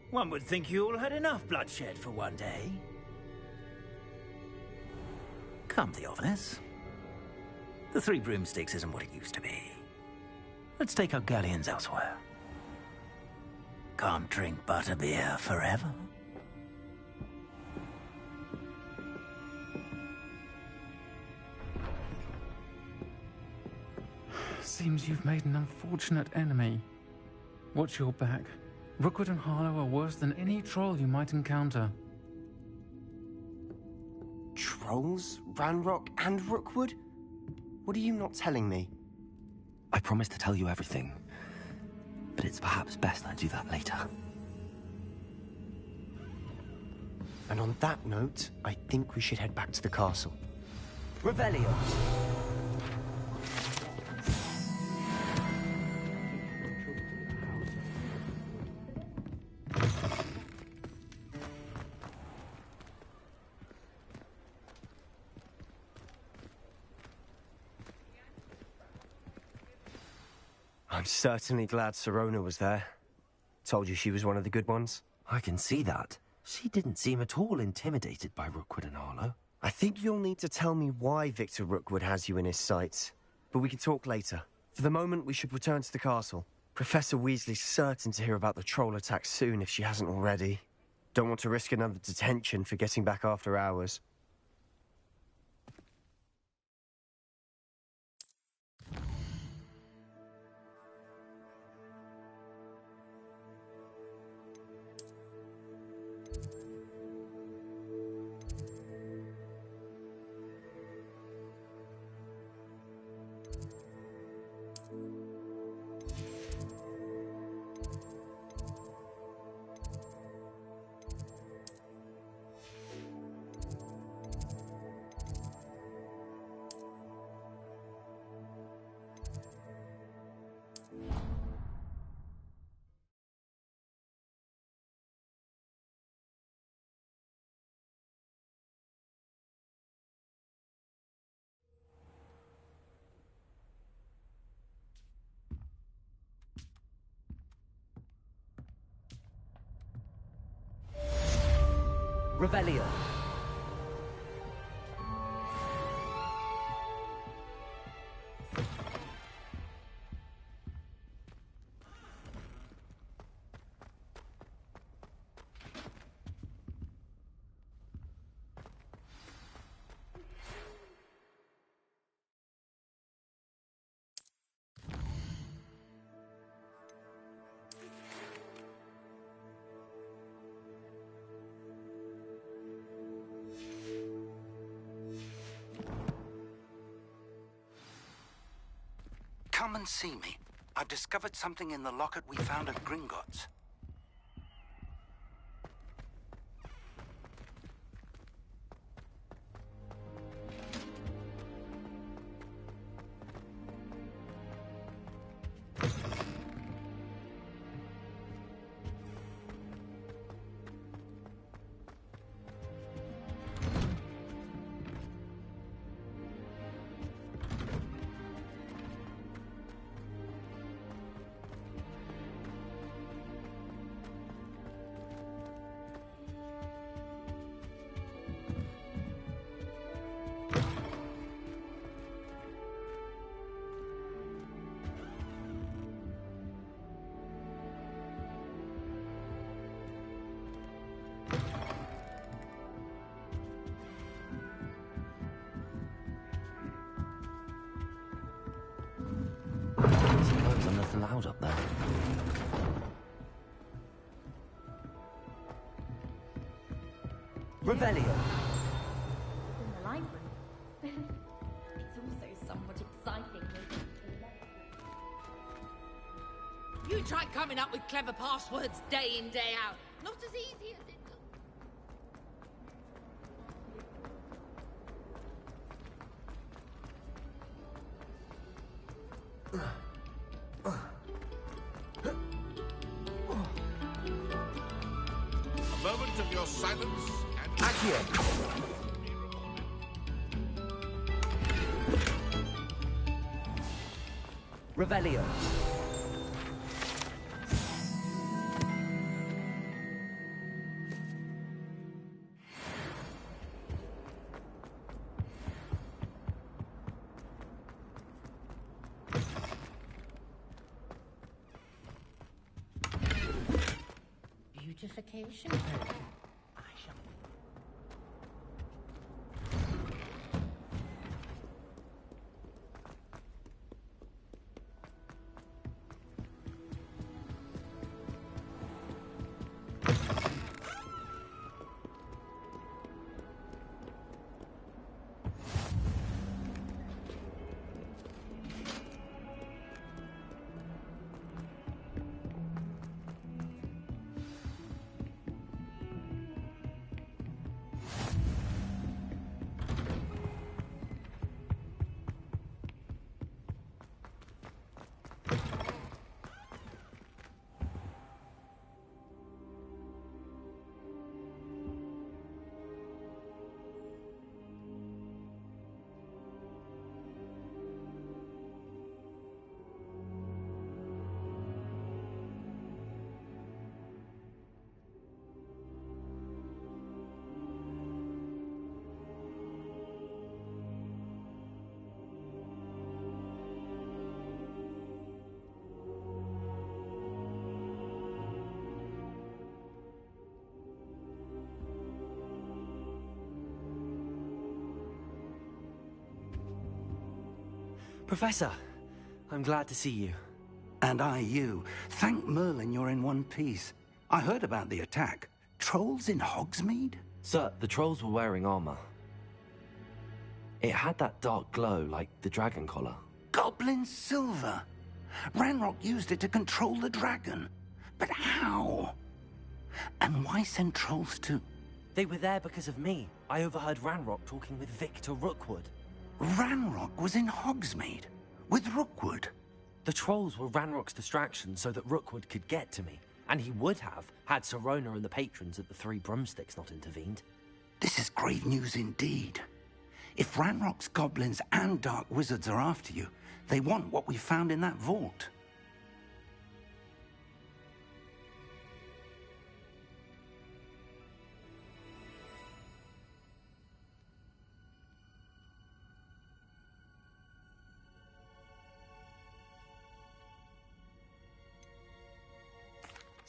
One would think you all had enough bloodshed for one day. Come, Theophilus. The 3 broomsticks isn't what it used to be. Let's take our galleons elsewhere. Can't drink butterbeer forever. Seems you've made an unfortunate enemy. Watch your back. Rookwood and Harlow are worse than any troll you might encounter. Trolls? Ranrock and Rookwood? What are you not telling me? I promised to tell you everything, but it's perhaps best I do that later. And on that note, I think we should head back to the castle. Revelio. I'm certainly glad Sirona was there. Told you she was one of the good ones. I can see that. She didn't seem at all intimidated by Rookwood and Harlow. I think you'll need to tell me why Victor Rookwood has you in his sights. But we can talk later. For the moment, we should return to the castle. Professor Weasley's certain to hear about the troll attack soon if she hasn't already. Don't want to risk another detention for getting back after hours. Revelio. Come and see me. I've discovered something in the locket we found at Gringotts. Suppose I'm nothing loud up there. Revelio. In the library. It's also somewhat exciting. You try coming up with clever passwords day in, day out. Not as easy as it A moment of your silence and Accio. Revelio. beautification program. I shall. Professor, I'm glad to see you. And I you. Thank Merlin you're in one piece. I heard about the attack. Trolls in Hogsmeade? Sir, the trolls were wearing armor. It had that dark glow like the dragon collar. Goblin silver. Ranrock used it to control the dragon. But how? And why send trolls too? They were there because of me. I overheard Ranrock talking with Victor Rookwood. Ranrock was in Hogsmeade with Rookwood. The trolls were Ranrock's distraction so that Rookwood could get to me. And he would have, had Serona and the patrons at the Three Broomsticks not intervened. This is grave news indeed. If Ranrock's goblins and dark wizards are after you, they want what we found in that vault.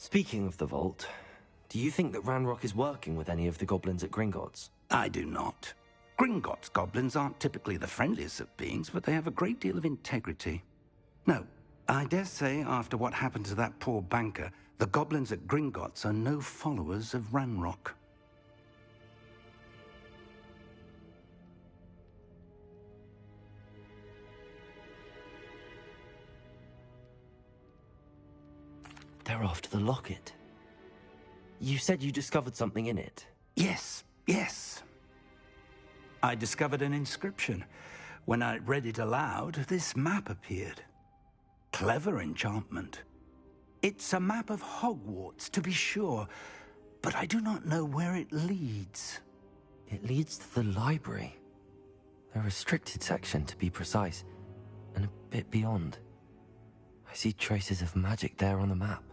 Speaking of the vault, do you think that Ranrock is working with any of the goblins at Gringotts? I do not. Gringotts goblins aren't typically the friendliest of beings, but they have a great deal of integrity. No, I dare say after what happened to that poor banker, the goblins at Gringotts are no followers of Ranrock. They're after the locket. You said you discovered something in it. Yes, yes. I discovered an inscription. When I read it aloud, this map appeared. Clever enchantment. It's a map of Hogwarts, to be sure, but I do not know where it leads. It leads to the library. The restricted section, to be precise, and a bit beyond. I see traces of magic there on the map.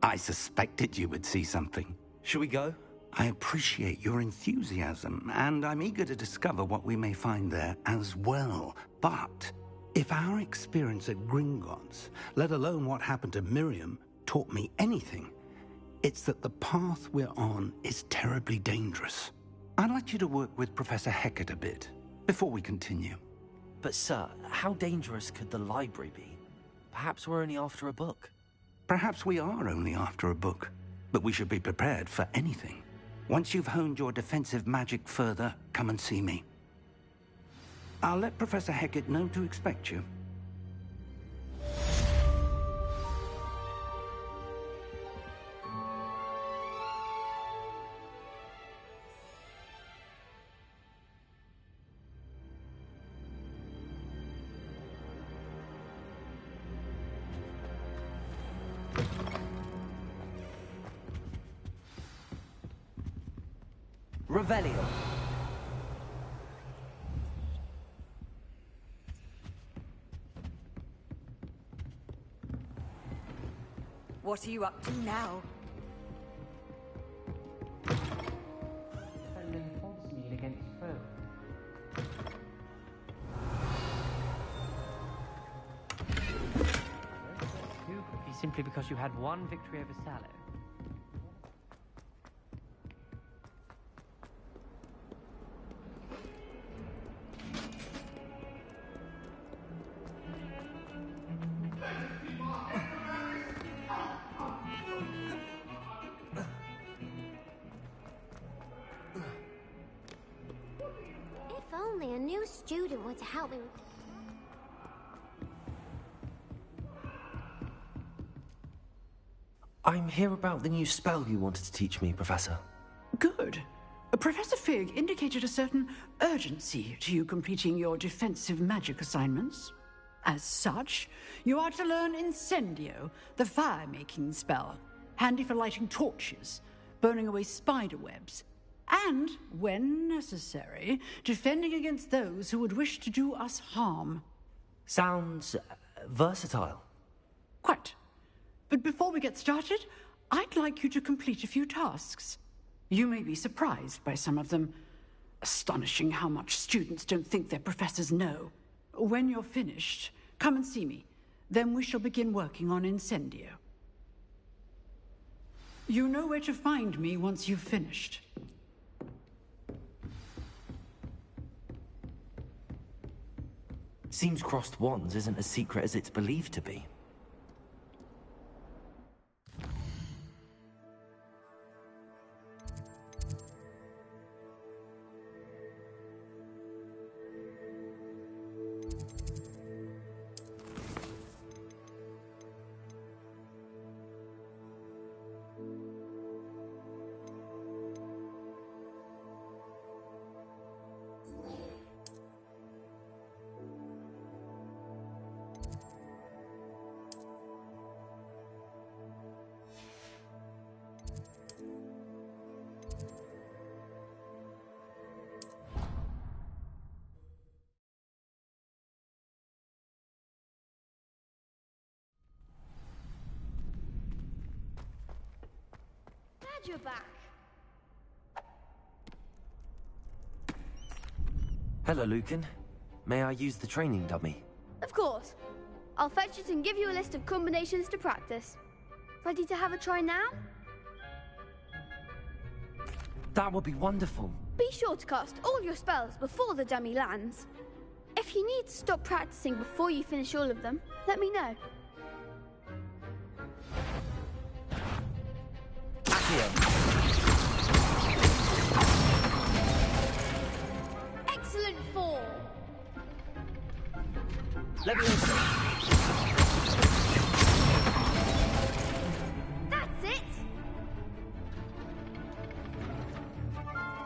I suspected you would see something. Shall we go? I appreciate your enthusiasm, and I'm eager to discover what we may find there as well. But if our experience at Gringotts, let alone what happened to Miriam, taught me anything, it's that the path we're on is terribly dangerous. I'd like you to work with Professor Hecat a bit before we continue. But sir, how dangerous could the library be? Perhaps we're only after a book. Perhaps we are only after a book, but we should be prepared for anything. Once you've honed your defensive magic further, come and see me. I'll let Professor Hecat know to expect you. Revelio. What are you up to now? Defending Hogsmeade against foe. You could be simply because you had one victory over Sallow. If only a new student were to help me with... I'm here about the new spell you wanted to teach me, Professor. Good. Professor Fig indicated a certain urgency to you completing your defensive magic assignments. As such, you are to learn Incendio, the fire-making spell, handy for lighting torches, burning away spider webs, and, when necessary, defending against those who would wish to do us harm. Sounds versatile. Quite. But before we get started, I'd like you to complete a few tasks. You may be surprised by some of them. Astonishing how much students don't think their professors know. When you're finished, come and see me. Then we shall begin working on Incendio. You know where to find me once you've finished. Seems crossed wands isn't as secret as it's believed to be. Glad you're back. Hello, Lucan. May I use the training dummy? Of course. I'll fetch it and give you a list of combinations to practice. Ready to have a try now? That would be wonderful. Be sure to cast all your spells before the dummy lands. If you need to stop practicing before you finish all of them, let me know. Excellent form.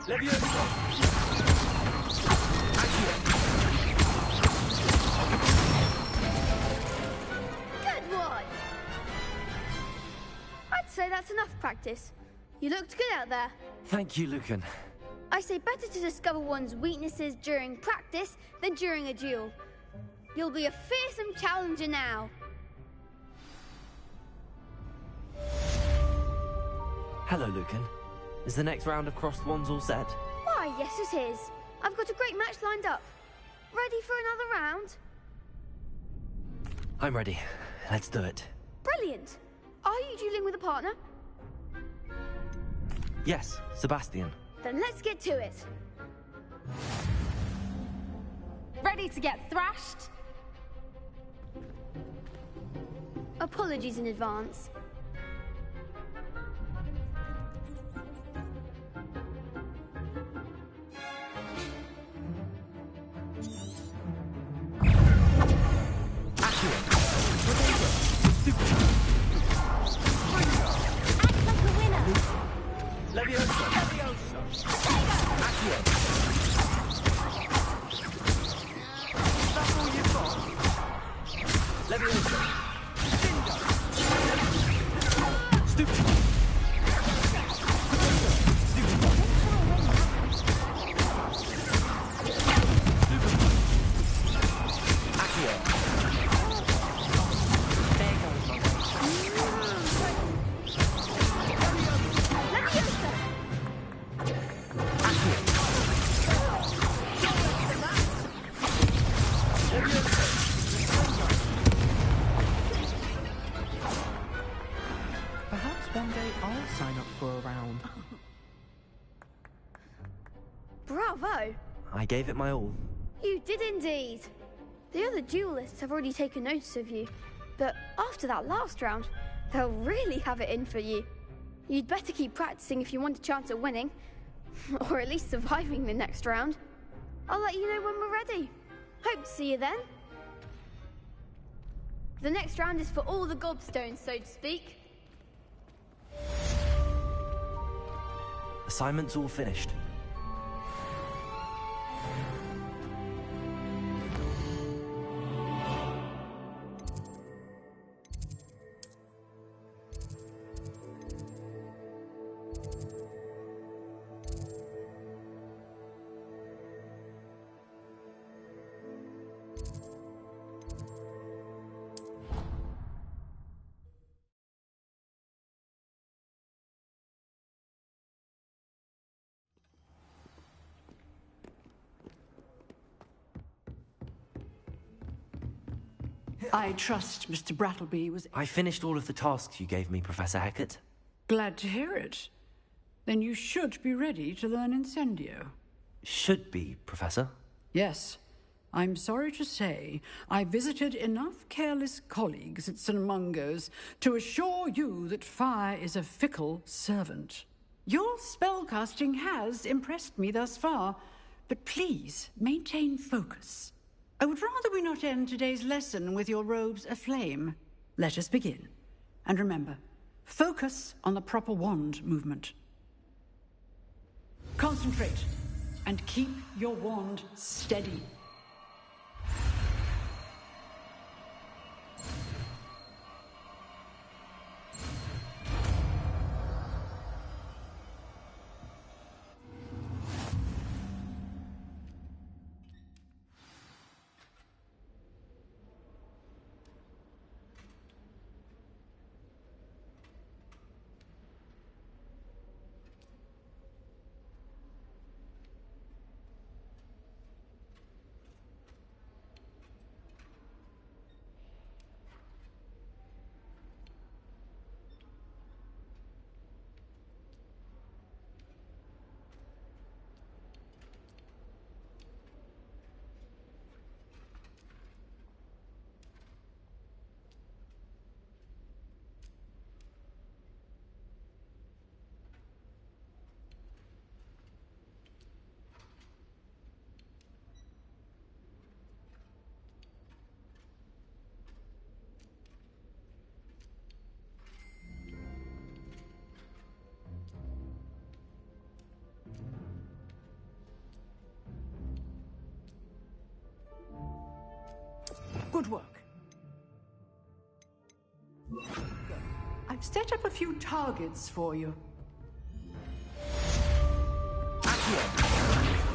Good one! I'd say that's enough practice. You looked good out there. Thank you, Lucan. I say better to discover one's weaknesses during practice than during a duel. You'll be a fearsome challenger now. Hello, Lucan. Is the next round of Crossed Wands all set? Why, yes it is. I've got a great match lined up. Ready for another round? I'm ready. Let's do it. Brilliant. Are you dueling with a partner? Yes, Sebastian. Then let's get to it. Ready to get thrashed? Apologies in advance. Perhaps one day I'll sign up for a round. Bravo! I gave it my all. You did indeed. The other duelists have already taken notice of you, but after that last round, they'll really have it in for you. You'd better keep practicing if you want a chance at winning, or at least surviving the next round. I'll let you know when we're ready. Hope to see you then. The next round is for all the gobstones, so to speak. Assignment's all finished. I trust Mr. Brattleby was... I finished all of the tasks you gave me, Professor Hecat. Glad to hear it. Then you should be ready to learn Incendio. Should be, Professor. Yes. I'm sorry to say I visited enough careless colleagues at St. Mungo's to assure you that fire is a fickle servant. Your spellcasting has impressed me thus far, but please maintain focus. I would rather we not end today's lesson with your robes aflame. Let us begin. And remember, focus on the proper wand movement. Concentrate and keep your wand steady. Good work. I've set up a few targets for you.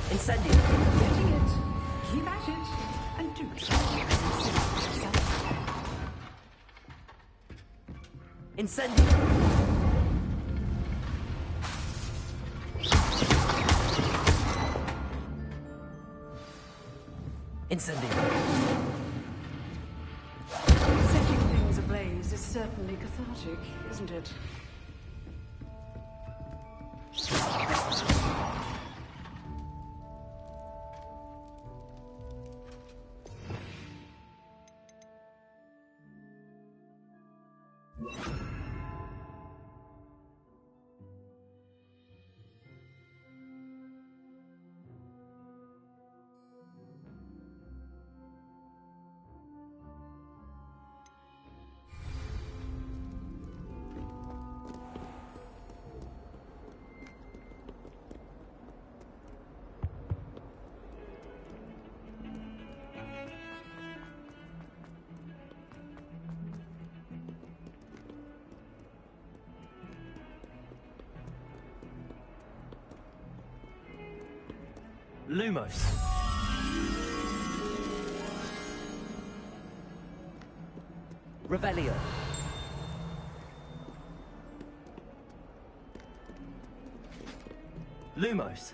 Incendio. Getting it. Keep at it. And do try. Incendio. Incendio. Setting things ablaze is certainly cathartic, isn't it? Lumos. Revelio. Lumos.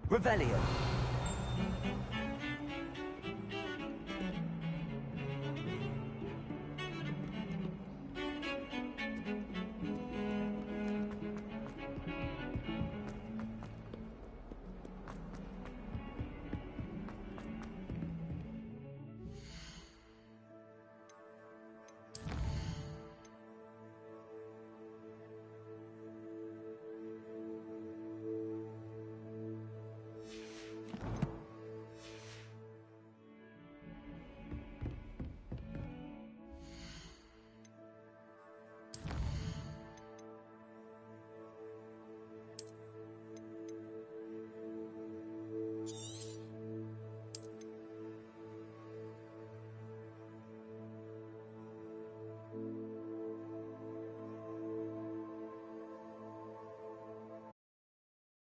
Revelio.